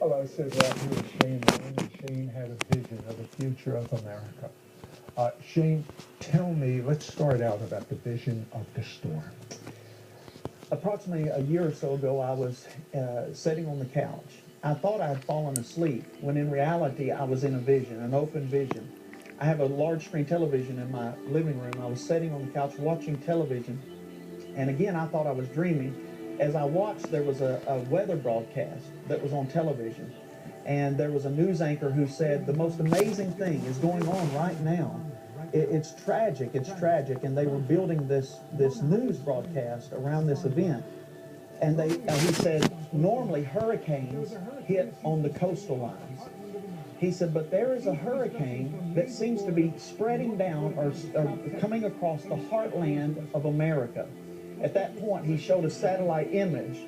Well, I sit right here with Shane Lane, and Shane had a vision of the future of America. Shane, tell me, let's start out about the vision of the storm. Approximately a year or so ago, I was sitting on the couch. I thought I had fallen asleep, when in reality, I was in a vision, an open vision. I have a large screen television in my living room. I was sitting on the couch watching television, and again, I thought I was dreaming. As I watched, there was a weather broadcast that was on television, and there was a news anchor who said, the most amazing thing is going on right now. It's tragic, and they were building this news broadcast around this event. And he said, normally hurricanes hit on the coastal lines. He said, but there is a hurricane that seems to be spreading down or coming across the heartland of America. At that point, he showed a satellite image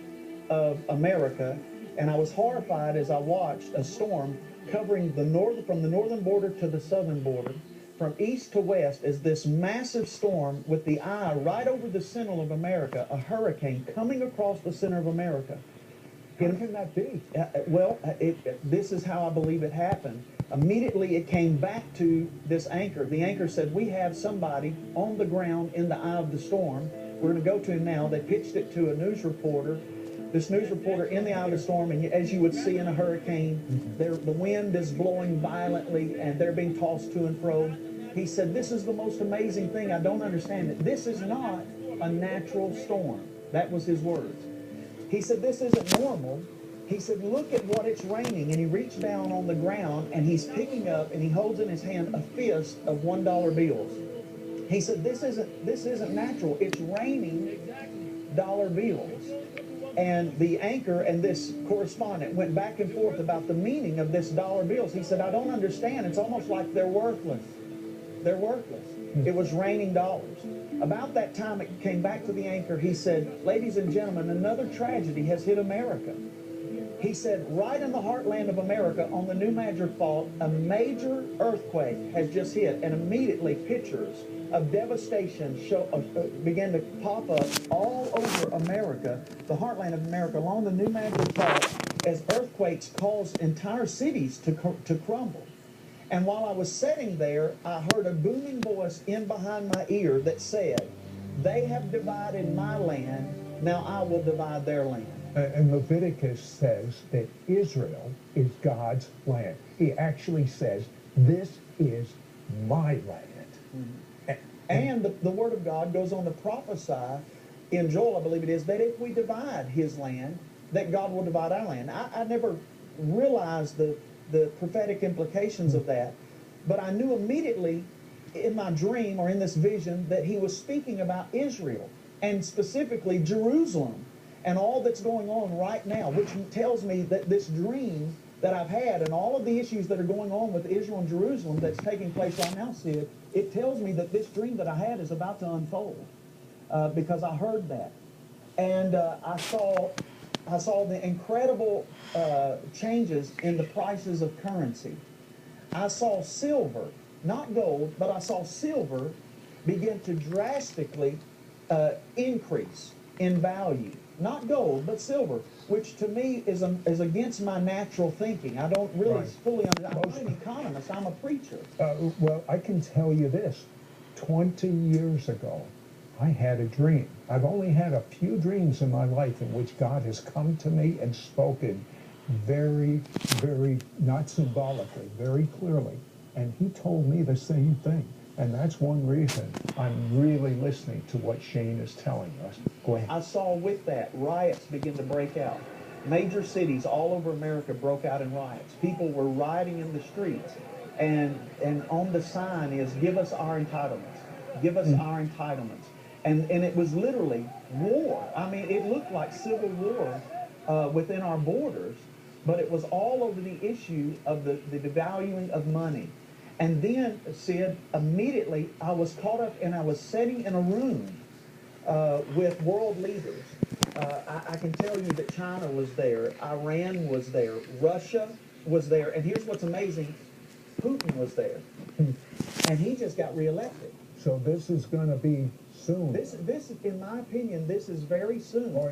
of America, and I was horrified as I watched a storm covering from the northern border to the southern border. From east to west is this massive storm with the eye right over the center of America, a hurricane coming across the center of America. How can that be? This is how I believe it happened. Immediately it came back to this anchor. The anchor said, we have somebody on the ground in the eye of the storm. We're going to go to him now. They pitched it to a news reporter. This news reporter in the eye of the storm, and as you would see in a hurricane, the wind is blowing violently and they're being tossed to and fro. He said, this is the most amazing thing. I don't understand it. This is not a natural storm. That was his words. He said, this isn't normal. He said, look at what it's raining. And he reached down on the ground and he's picking up and he holds in his hand a fist of $1 bills. He said, this isn't natural. It's raining dollar bills. And the anchor and this correspondent went back and forth about the meaning of this dollar bills. He said, I don't understand. It's almost like they're worthless. They're worthless. It was raining dollars. About that time, it came back to the anchor. He said, ladies and gentlemen, another tragedy has hit America. He said, right in the heartland of America, on the New Madrid Fault, a major earthquake has just hit, and immediately pictures of devastation began to pop up all over America, the heartland of America, along the New Madrid Fault, as earthquakes caused entire cities to crumble. And while I was sitting there, I heard a booming voice in behind my ear that said, they have divided my land, now I will divide their land. And Leviticus says that Israel is God's land. He actually says, this is my land. Mm-hmm. And the Word of God goes on to prophesy in Joel, I believe it is, that if we divide his land, that God will divide our land. I never realized the prophetic implications of that, but I knew immediately in my dream or in this vision that he was speaking about Israel and specifically Jerusalem and all that's going on right now, which tells me that this dream that I've had and all of the issues that are going on with Israel and Jerusalem that's taking place right now, Sid, it tells me that this dream that I had is about to unfold because I heard that. And I saw the incredible changes in the prices of currency. I saw silver, not gold, but I saw silver begin to drastically increase in value. Not gold, but silver, which to me is against my natural thinking. I don't really fully understand. I'm not an economist. I'm a preacher. Well, I can tell you this. 20 years ago, I had a dream. I've only had a few dreams in my life in which God has come to me and spoken very, very, not symbolically, very clearly. And he told me the same thing. And that's one reason I'm really listening to what Shane is telling us. Go ahead. I saw with that riots begin to break out. Major cities all over America broke out in riots. People were rioting in the streets. And on the sign is, give us our entitlements. Give us our entitlements. And it was literally war. I mean, it looked like civil war within our borders, but it was all over the issue of the devaluing of money. And then, Sid, immediately I was caught up and I was sitting in a room with world leaders. I can tell you that China was there, Iran was there, Russia was there, and here's what's amazing, Putin was there. And he just got reelected. So this is going to be soon. This, in my opinion, this is very soon. Or